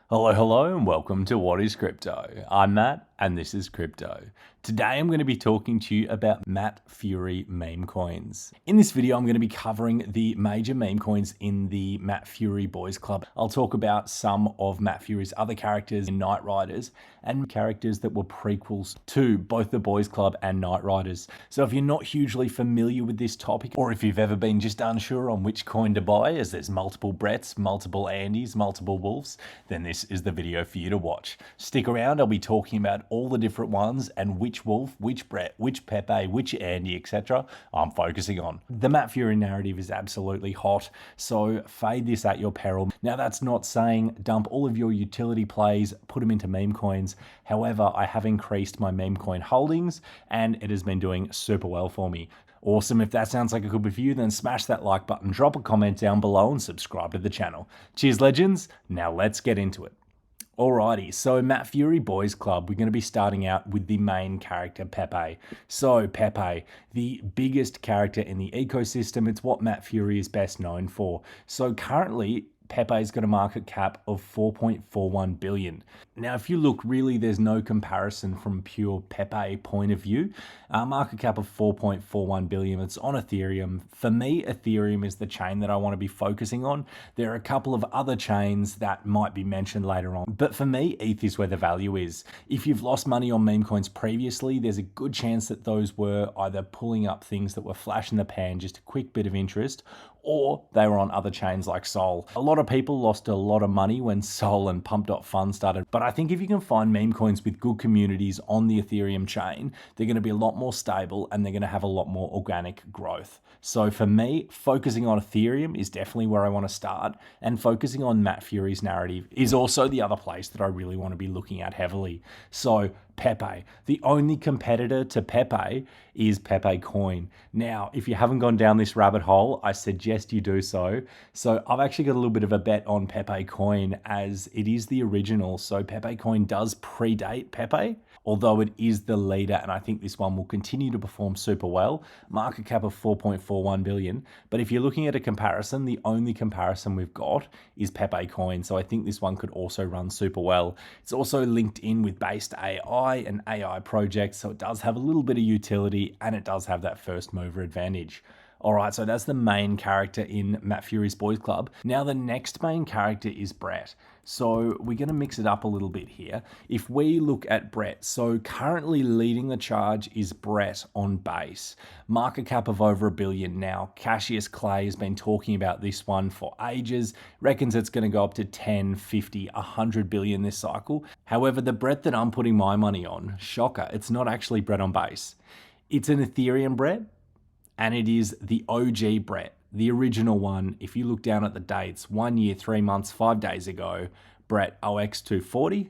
Hello, and welcome to What is Crypto? I'm Matt, and this is Crypto. Today, I'm going to be talking to you about Matt Furie meme coins. In this video, I'm going to be covering the major meme coins in the Matt Furie Boys Club. I'll talk about some of Matt Furie's other characters in Knight Riders and characters that were prequels to both the Boys Club and Knight Riders. So if you're not hugely familiar with this topic, or if you've ever been just unsure on which coin to buy, as there's multiple Bretts, multiple Andys, multiple Wolves, then this is the video for you to watch. Stick around, I'll be talking about all the different ones and which Wolf, which Brett, which Pepe, which Andy, etc. I'm focusing on. The Matt Furie narrative is absolutely hot, so fade this at your peril. Now that's not saying dump all of your utility plays, put them into meme coins. However, I have increased my meme coin holdings and it has been doing super well for me. Awesome. If that sounds like it could be for you, then smash that like button, drop a comment down below and subscribe to the channel. Cheers, legends. Now let's get into it. Alrighty, so Matt Furie Boys Club, we're going to be starting out with the main character, Pepe. So Pepe, the biggest character in the ecosystem, it's what Matt Furie is best known for. So currently, Pepe's got a market cap of 4.41 billion. Now, if you look, really, there's no comparison from pure Pepe point of view. Market cap of 4.41 billion, it's on Ethereum. For me, Ethereum is the chain that I want to be focusing on. There are a couple of other chains that might be mentioned later on. But for me, ETH is where the value is. If you've lost money on meme coins previously, there's a good chance that those were either pulling up things that were flash in the pan, just a quick bit of interest, or they were on other chains like Sol. A lot of people lost a lot of money when Sol and Pump.Fun started, but I think if you can find meme coins with good communities on the Ethereum chain, they're going to be a lot more stable and they're going to have a lot more organic growth. So for me, focusing on Ethereum is definitely where I want to start, and focusing on Matt Furie's narrative is also the other place that I really want to be looking at heavily. So Pepe, the only competitor to Pepe is Pepecoin. Now, if you haven't gone down this rabbit hole, I suggest you do so. So I've actually got a little bit of a bet on Pepecoin, as it is the original. So Pepecoin does predate Pepe, although it is the leader, and I think this one will continue to perform super well. Market cap of 4.41 billion. But if you're looking at a comparison, the only comparison we've got is Pepecoin. So I think this one could also run super well. It's also linked in with based AI and AI projects, so it does have a little bit of utility and it does have that first mover advantage. All right, so that's the main character in Matt Furie's Boys Club. Now the next main character is Brett. So we're going to mix it up a little bit here. If we look at Brett, so currently leading the charge is Brett on base. Market cap of over $1 billion now. Cassius Clay has been talking about this one for ages. Reckons it's going to go up to 10, 50, 100 billion this cycle. However, the Brett that I'm putting my money on, shocker, it's not actually Brett on base. It's an Ethereum Brett, and it is the OG Brett, the original one. If you look down at the dates, 1 year, 3 months, 5 days ago, Brett OX240.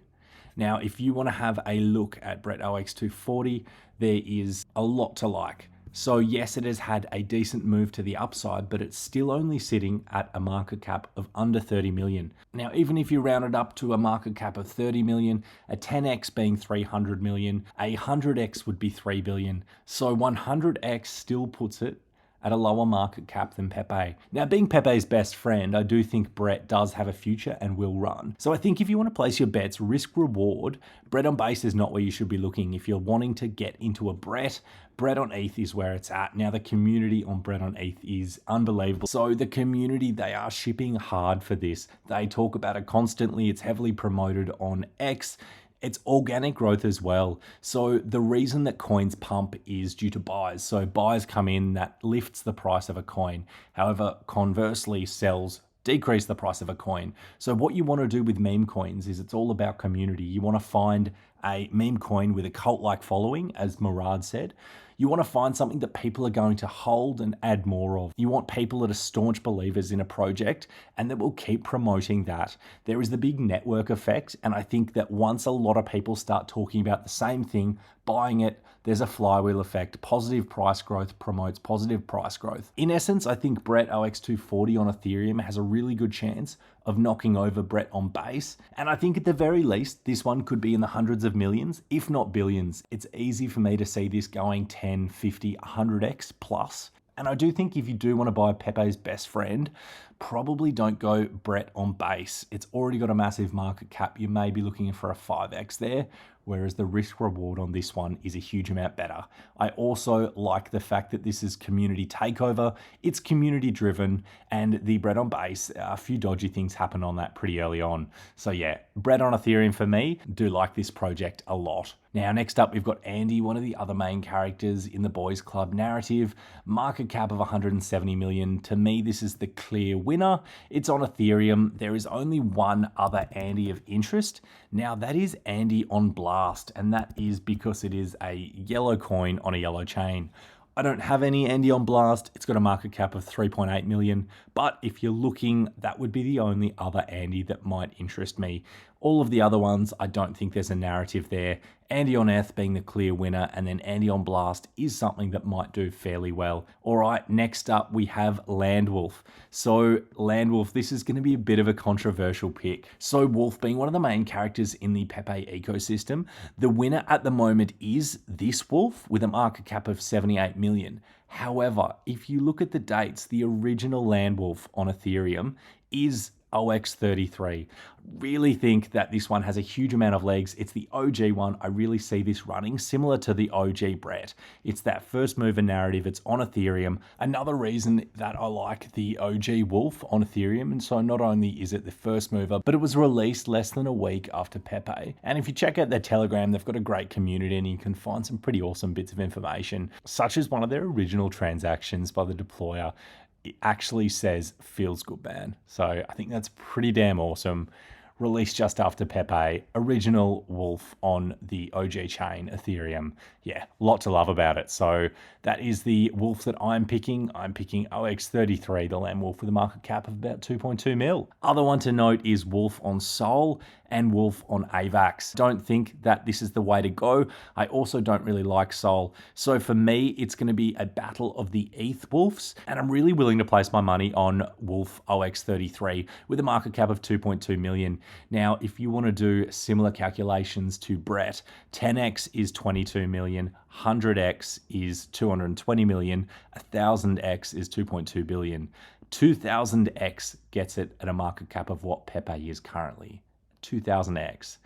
Now, if you want to have a look at Brett OX240, there is a lot to like. So yes, it has had a decent move to the upside, but it's still only sitting at a market cap of under 30 million. Now, even if you round it up to a market cap of 30 million, a 10x being 300 million, a 100x would be 3 billion. So 100x still puts it at a lower market cap than Pepe. Now, being Pepe's best friend, I do think Brett does have a future and will run. So I think if you want to place your bets, risk reward, Brett on base is not where you should be looking. If you're wanting to get into a Brett on ETH is where it's at. Now, the community on Brett on ETH is unbelievable. So the community, they are shipping hard for this. They talk about it constantly. It's heavily promoted on X. It's organic growth as well. So the reason that coins pump is due to buys. So buys come in, that lifts the price of a coin. However, conversely, sells decrease the price of a coin. So what you want to do with meme coins is it's all about community. You want to find a meme coin with a cult-like following, as Murad said. You want to find something that people are going to hold and add more of. You want people that are staunch believers in a project and that will keep promoting that. There is the big network effect, and I think that once a lot of people start talking about the same thing, buying it, there's a flywheel effect. Positive price growth promotes positive price growth. In essence, I think Brett OX240 on Ethereum has a really good chance of knocking over Brett on base. And I think at the very least, this one could be in the hundreds of millions, if not billions. It's easy for me to see this going 10, 50, 100x plus. And I do think if you do want to buy Pepe's best friend, probably don't go Brett on base. It's already got a massive market cap. You may be looking for a 5x there, whereas the risk reward on this one is a huge amount better. I also like the fact that this is community takeover. It's community driven, and the Brett on base, a few dodgy things happen on that pretty early on. So yeah, Brett on Ethereum for me. Do like this project a lot. Now, next up, we've got Andy, one of the other main characters in the Boys Club narrative. Market cap of 170 million. To me, this is the clear winner. It's on Ethereum. There is only one other Andy of interest. Now, that is Andy on Blast, and that is because it is a yellow coin on a yellow chain. I don't have any Andy on Blast. It's got a market cap of 3.8 million, but if you're looking, that would be the only other Andy that might interest me. All of the other ones, I don't think there's a narrative there. Andy on Eth being the clear winner, and then Andy on Blast is something that might do fairly well. All right, next up we have Landwolf. So Landwolf, this is going to be a bit of a controversial pick. So Wolf being one of the main characters in the Pepe ecosystem, the winner at the moment is this Wolf with a market cap of 78 million. However, if you look at the dates, the original Landwolf on Ethereum is OX33. Really think that this one has a huge amount of legs. It's the OG one. I really see this running similar to the OG Brett. It's that first mover narrative. It's on Ethereum. Another reason that I like the OG Wolf on Ethereum, and so not only is it the first mover, but it was released less than a week after Pepe. And if you check out their Telegram, they've got a great community and you can find some pretty awesome bits of information, such as one of their original transactions by the deployer. It actually says feels good, man. So I think that's pretty damn awesome. Released just after Pepe, original Wolf on the OG chain, Ethereum. Yeah, lot to love about it. So that is the Wolf that I'm picking. I'm picking OX33, the Landwolf with a market cap of about 2.2 mil. Other one to note is Wolf on Sol and Wolf on AVAX. Don't think that this is the way to go. I also don't really like Sol. So for me, it's going to be a battle of the ETH Wolves, and I'm really willing to place my money on Wolf OX33 with a market cap of 2.2 million. Now, if you want to do similar calculations to Brett, 10x is 22 million, 100x is 220 million, 1000x is 2.2 billion. 2000x gets it at a market cap of what Pepe is currently. 2000x.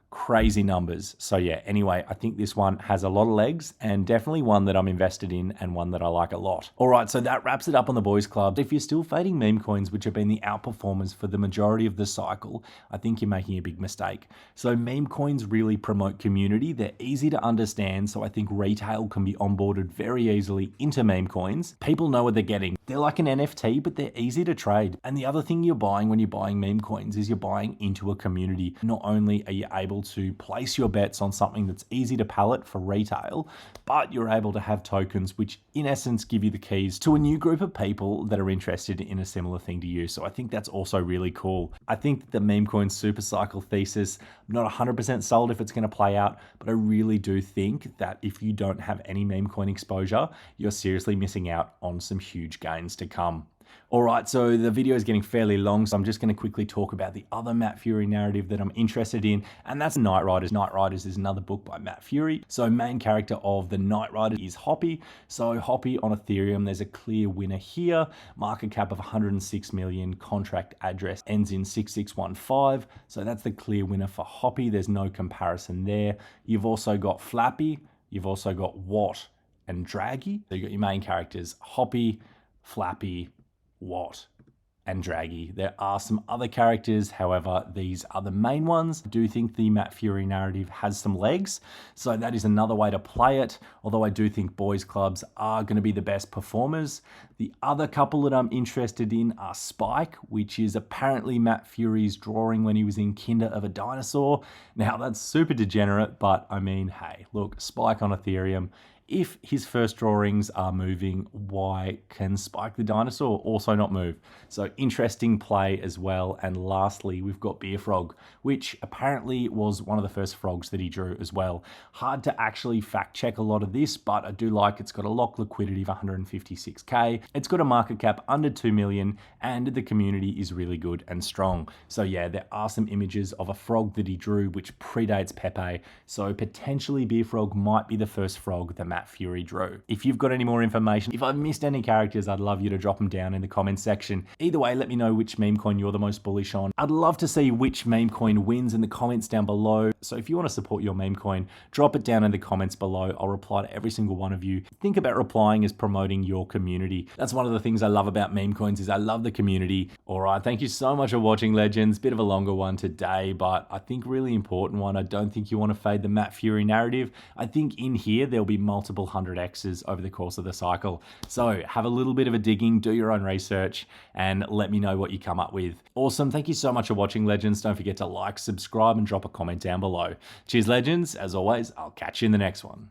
Crazy numbers. So yeah, anyway, I think this one has a lot of legs and definitely one that I'm invested in and one that I like a lot. All right, so that wraps it up on the Boys Club. If you're still fading meme coins, which have been the outperformers for the majority of the cycle, I think you're making a big mistake. So meme coins really promote community. They're easy to understand, so I think retail can be onboarded very easily into meme coins. People know what they're getting. They're like an NFT, but they're easy to trade. And the other thing you're buying when you're buying meme coins is you're buying into a community. Not only are you able to place your bets on something that's easy to pallet for retail, but you're able to have tokens which in essence give you the keys to a new group of people that are interested in a similar thing to you. So I think that's also really cool. I think the meme coin super cycle thesis, I'm not 100% sold if it's going to play out, but I really do think that if you don't have any meme coin exposure, you're seriously missing out on some huge gains to come. All right, so the video is getting fairly long, so I'm just going to quickly talk about the other Matt Furie narrative that I'm interested in, and that's Night Riders. Night Riders is another book by Matt Furie. So main character of the Night Rider is Hoppy. So Hoppy on Ethereum, there's a clear winner here. Market cap of 106 million, contract address ends in 6615. So that's the clear winner for Hoppy. There's no comparison there. You've also got Flappy, you've also got Watt and Draggy. So you've got your main characters, Hoppy, Flappy, Watt and Draggy. There are some other characters, however, these are the main ones. I do think the Matt Furie narrative has some legs, so that is another way to play it, although I do think boys clubs are going to be the best performers. The other couple that I'm interested in are Spike, which is apparently Matt Furie's drawing when he was in Kinder of a Dinosaur. Now, that's super degenerate, but I mean, hey, look, Spike on Ethereum. If his first drawings are moving, why can Spike the dinosaur also not move? So interesting play as well. And lastly, we've got Beer Frog, which apparently was one of the first frogs that he drew as well. Hard to actually fact check a lot of this, but I do like it's got a lock liquidity of 156k. It's got a market cap under 2 million and the community is really good and strong. So yeah, there are some images of a frog that he drew which predates Pepe. So potentially Beer Frog might be the first frog that Matt Furie drew. If you've got any more information, if I've missed any characters, I'd love you to drop them down in the comments section. Either way, let me know which meme coin you're the most bullish on. I'd love to see which meme coin wins in the comments down below. So if you want to support your meme coin, drop it down in the comments below. I'll reply to every single one of you. Think about replying as promoting your community. That's one of the things I love about meme coins is I love the community. All right, thank you so much for watching, legends. Bit of a longer one today, but I think really important one. I don't think you want to fade the Matt Furie narrative. I think in here, there'll be multiple 100Xs over the course of the cycle. So have a little bit of a digging, do your own research, and let me know what you come up with. Awesome. Thank you so much for watching, legends. Don't forget to like, subscribe, and drop a comment down below. Cheers, legends. As always, I'll catch you in the next one.